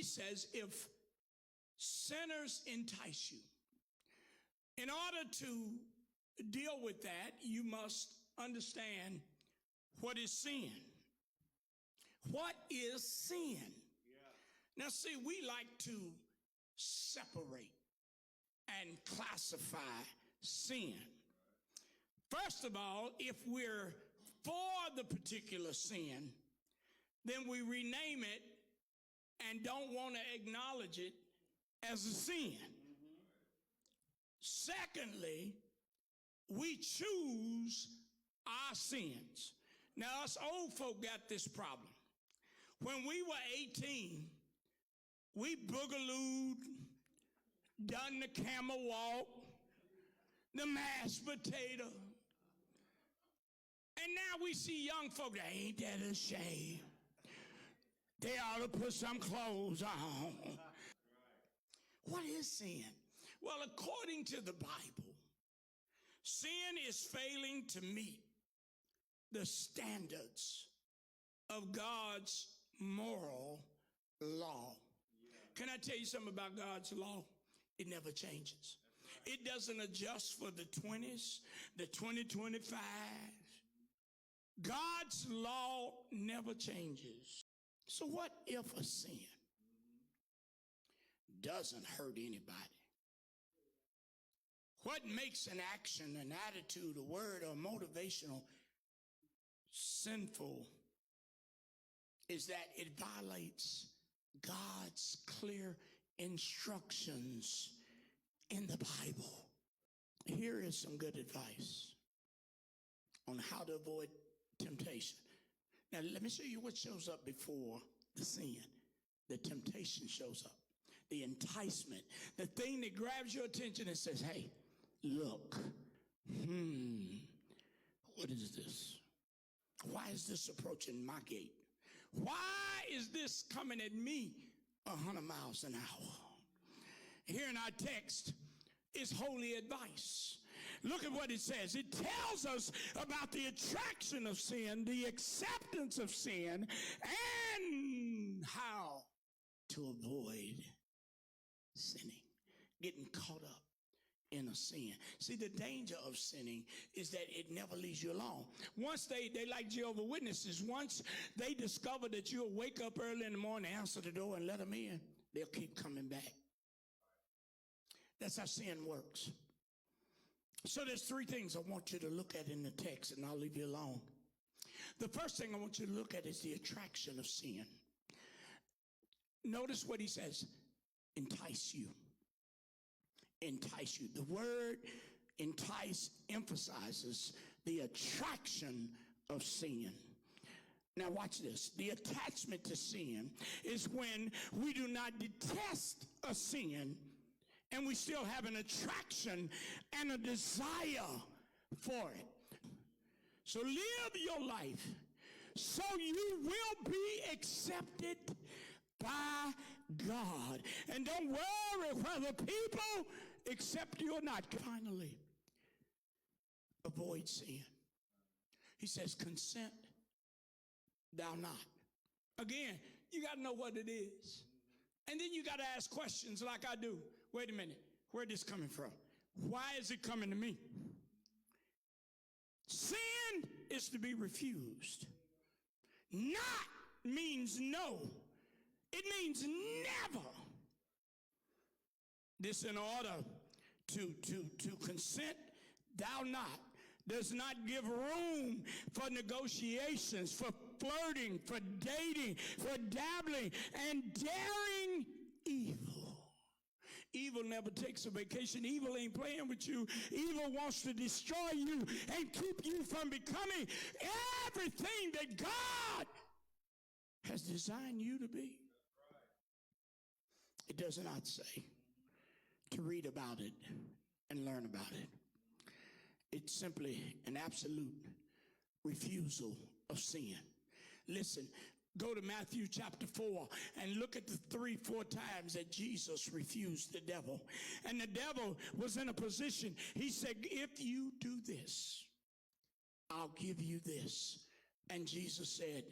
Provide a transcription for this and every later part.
he says, if sinners entice you, in order to deal with that, you must understand what is sin. What is sin? Now, see, we like to separate and classify sin. First of all, if we're for the particular sin, then we rename it and don't want to acknowledge it as a sin. Secondly, we choose our sins. Now, us old folk got this problem. When we were 18, we boogalooed, done the camel walk, the mashed potato. And now we see young folk that ain't that a shame. They ought to put some clothes on. What is sin? Well, according to the Bible, sin is failing to meet the standards of God's moral law. Can I tell you something about God's law? It never changes. It doesn't adjust for the 20s, the 2025. God's law never changes. So what if a sin doesn't hurt anybody? What makes an action, an attitude, a word, or motivational sinful is that it violates God's clear instructions in the Bible. Here is some good advice on how to avoid temptation. Now, let me show you what shows up before the sin. The temptation shows up. The enticement, the thing that grabs your attention and says, hey, look, what is this? Why is this approaching my gate? Why is this coming at me 100 miles an hour? Here in our text is holy advice. Look at what it says. It tells us about the attraction of sin, the acceptance of sin, and how to avoid sinning, getting caught up in a sin. See, the danger of sinning is that it never leaves you alone. Once they like Jehovah's Witnesses, once they discover that you'll wake up early in the morning, answer the door, and let them in, they'll keep coming back. That's how sin works. So there's three things I want you to look at in the text, and I'll leave you alone. The first thing I want you to look at is the attraction of sin. Notice what he says, entice you. Entice you. The word entice emphasizes the attraction of sin. Now watch this. The attachment to sin is when we do not detest a sin and we still have an attraction and a desire for it. So live your life so you will be accepted by God. And don't worry whether people accept you or not. Finally, avoid sin. He says, consent thou not. Again, you got to know what it is. And then you got to ask questions like I do. Wait a minute. Where is this coming from? Why is it coming to me? Sin is to be refused. Not means no. It means never. This in order to consent thou not does not give room for negotiations, for flirting, for dating, for dabbling, and daring evil. Evil never takes a vacation. Evil ain't playing with you. Evil wants to destroy you and keep you from becoming everything that God has designed you to be. It does not say to read about it and learn about it. It's simply an absolute refusal of sin. Listen, go to Matthew chapter 4 and look at the 3-4 times that Jesus refused the devil. And the devil was in a position. He said, if you do this, I'll give you this. And Jesus said,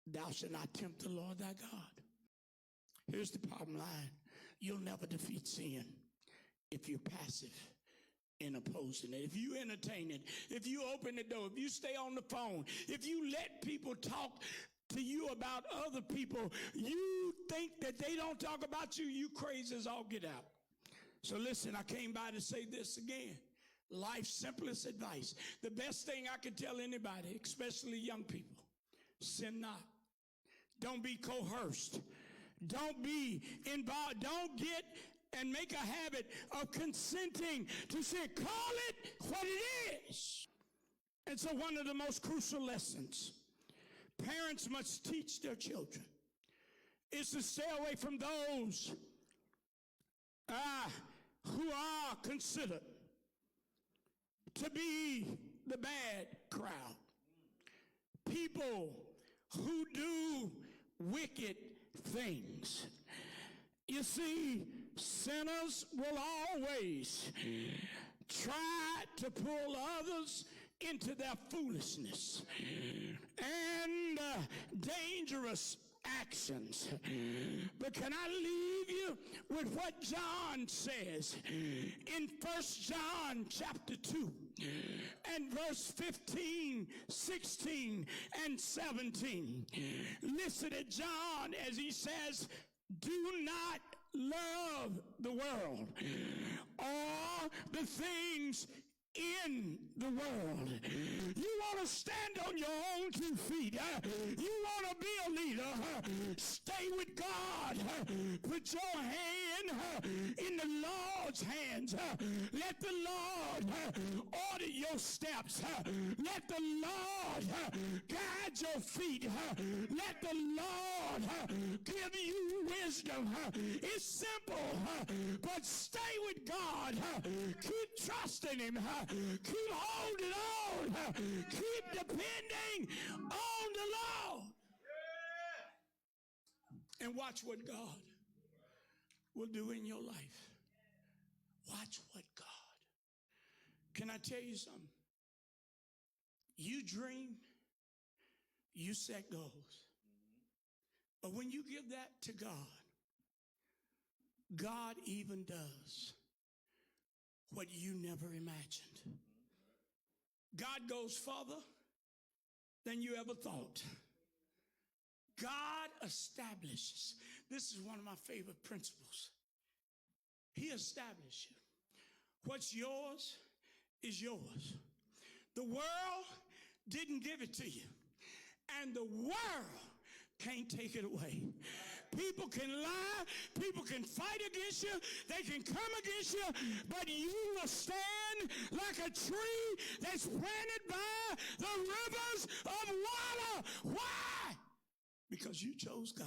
thou shalt not tempt the Lord thy God. Here's the bottom line. You'll never defeat sin if you're passive in opposing it. If you entertain it, if you open the door, if you stay on the phone, if you let people talk to you about other people, you think that they don't talk about you, you crazy as all get out. So listen, I came by to say this again. Life's simplest advice. The best thing I can tell anybody, especially young people, sin not. Don't be coerced. Don't be involved. Don't get and make a habit of consenting to sin. Call it what it is. And so one of the most crucial lessons parents must teach their children is to stay away from those who are considered to be the bad crowd. People who do wicked things. You see, sinners will always try to pull others into their foolishness and dangerous actions. But can I leave you with what John says in 1 John chapter 2 and verse 15, 16, and 17. Listen to John as he says, do not love the world or the things in the world. You want to stand on your own 2 feet. You want to be a leader. Stay with God. Put your hand in the Lord's hands. Let the Lord order your steps. Let the Lord guide your feet. Let the Lord give you wisdom. It's simple, but stay with God. Keep trusting Him. Keep holding on. Keep depending on the Lord. And watch what God will do in your life. Watch what God. Can I tell you something? You dream, you set goals. But when you give that to God, God even does what you never imagined. God goes further than you ever thought. God establishes. This is one of my favorite principles. He established you. What's yours is yours. The world didn't give it to you. And the world can't take it away. People can lie. People can fight against you. They can come against you. But you will stand like a tree that's planted by the rivers of water. Why? Because you chose God.